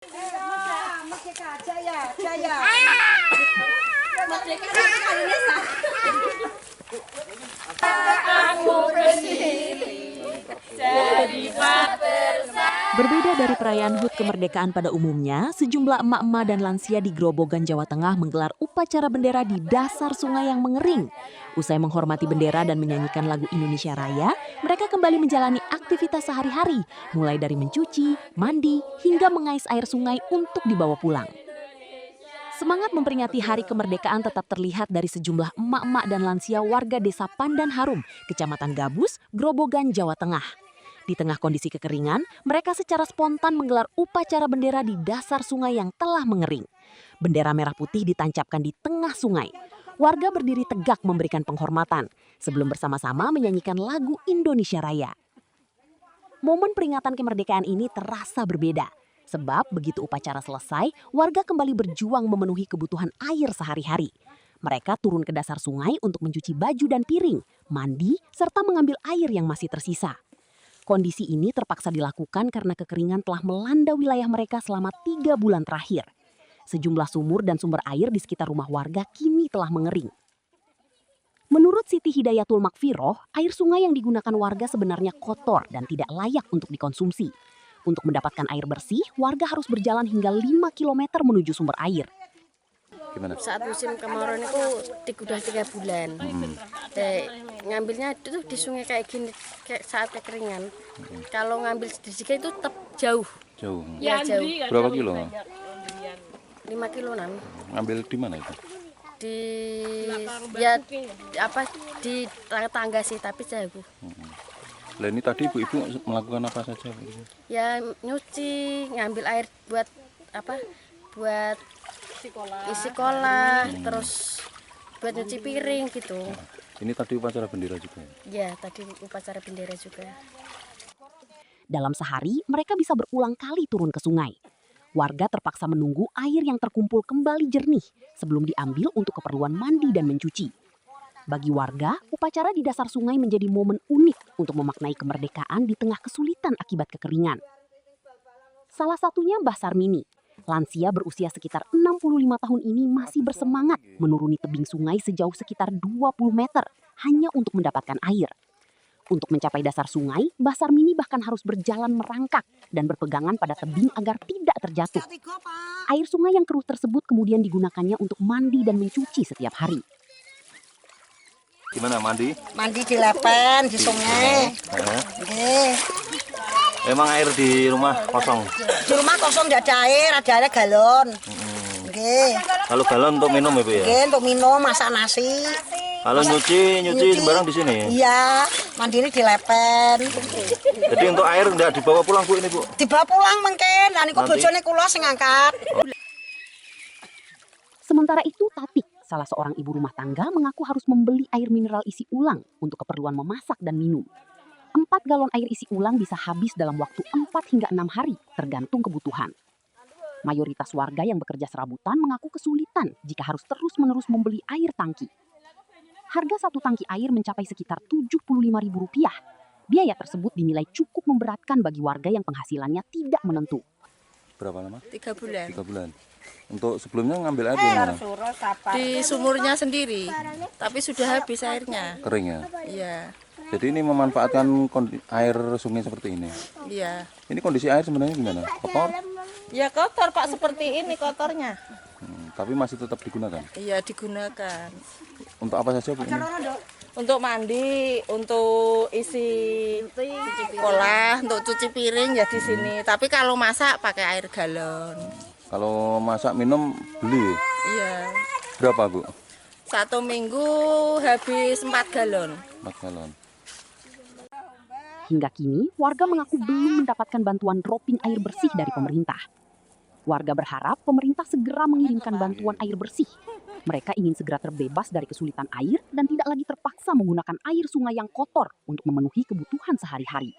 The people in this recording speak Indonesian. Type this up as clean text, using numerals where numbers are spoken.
Merdeka Jaya, Jaya. Merdeka Indonesia. Aku berdiri jadi Berbeda dari perayaan HUT kemerdekaan pada umumnya, sejumlah emak-emak dan lansia di Grobogan, Jawa Tengah menggelar upacara bendera di dasar sungai yang mengering. Usai menghormati bendera dan menyanyikan lagu Indonesia Raya, mereka kembali menjalani aktivitas sehari-hari, mulai dari mencuci, mandi, hingga mengais air sungai untuk dibawa pulang. Semangat memperingati hari kemerdekaan tetap terlihat dari sejumlah emak-emak dan lansia warga desa Pandan Harum, Kecamatan Gabus, Grobogan, Jawa Tengah. Di tengah kondisi kekeringan, mereka secara spontan menggelar upacara bendera di dasar sungai yang telah mengering. Bendera merah putih ditancapkan di tengah sungai. Warga berdiri tegak memberikan penghormatan, sebelum bersama-sama menyanyikan lagu Indonesia Raya. Momen peringatan kemerdekaan ini terasa berbeda. Sebab begitu upacara selesai, warga kembali berjuang memenuhi kebutuhan air sehari-hari. Mereka turun ke dasar sungai untuk mencuci baju dan piring, mandi, serta mengambil air yang masih tersisa. Kondisi ini terpaksa dilakukan karena kekeringan telah melanda wilayah mereka selama 3 bulan terakhir. Sejumlah sumur dan sumber air di sekitar rumah warga kini telah mengering. Menurut Siti Hidayatul Makfiroh, air sungai yang digunakan warga sebenarnya kotor dan tidak layak untuk dikonsumsi. Untuk mendapatkan air bersih, warga harus berjalan hingga 5 km menuju sumber air. Gimana? Saat musim kemarau itu udah 3 bulan. Ngambilnya itu di sungai kayak gini, kayak saat kekeringan. Kalau ngambil di sini itu tetap jauh. Jauh. Ya jauh. Berapa kilo? 5 kiloan. Ngambil di mana itu? Di ya di tangga sih, tapi jauh. Lah ini tadi ibu-ibu melakukan apa saja? Ya nyuci, ngambil air buat buat isi kolah, terus buat nyuci piring gitu. Ini tadi upacara bendera juga? Ya, tadi upacara bendera juga. Dalam sehari, mereka bisa berulang kali turun ke sungai. Warga terpaksa menunggu air yang terkumpul kembali jernih sebelum diambil untuk keperluan mandi dan mencuci. Bagi warga, upacara di dasar sungai menjadi momen unik untuk memaknai kemerdekaan di tengah kesulitan akibat kekeringan. Salah satunya Mbah Sarmini. Lansia berusia sekitar 65 tahun ini masih bersemangat menuruni tebing sungai sejauh sekitar 20 meter hanya untuk mendapatkan air. Untuk mencapai dasar sungai, Mbah Sarmini bahkan harus berjalan merangkak dan berpegangan pada tebing agar tidak terjatuh. Air sungai yang keruh tersebut kemudian digunakannya untuk mandi dan mencuci setiap hari. Gimana mandi? Mandi di lepen, di sungai. Nggih. Emang air di rumah kosong? Di rumah kosong tidak ada air galon. Nggih. Kalau galon untuk minum ibu ya? Nggih, untuk minum, masak nasi. Kalau nyuci sembarang di sini? Iya, mandiri di lepen. Jadi untuk air enggak dibawa pulang bu ini bu? Dibawa pulang mungkin, nah niku bojone kula sing ngangkat. Sementara itu Tatik, salah seorang ibu rumah tangga mengaku harus membeli air mineral isi ulang untuk keperluan memasak dan minum. 4 galon air isi ulang bisa habis dalam waktu 4 hingga 6 hari, tergantung kebutuhan. Mayoritas warga yang bekerja serabutan mengaku kesulitan jika harus terus-menerus membeli air tangki. Harga satu tangki air mencapai sekitar Rp75.000. Biaya tersebut dinilai cukup memberatkan bagi warga yang penghasilannya tidak menentu. Berapa lama? 3 bulan. 3 bulan. Untuk sebelumnya ngambil air dari mana? Di sumurnya sendiri, tapi sudah habis airnya. Kering ya? Iya, Jadi ini memanfaatkan air sungai seperti ini? iya. Ini kondisi air sebenarnya gimana? Kotor? Ya kotor Pak, seperti ini kotornya. Tapi masih tetap digunakan? Iya digunakan. Untuk apa saja bu ini? Untuk mandi, untuk isi kolah, untuk cuci piring ya di sini. Tapi kalau masak pakai air galon. Kalau masak minum beli? Iya. Berapa bu? 1 minggu habis 4 galon. 4 galon. Hingga kini, warga mengaku belum mendapatkan bantuan dropping air bersih dari pemerintah. Warga berharap pemerintah segera mengirimkan bantuan air bersih. Mereka ingin segera terbebas dari kesulitan air dan tidak lagi terpaksa menggunakan air sungai yang kotor untuk memenuhi kebutuhan sehari-hari.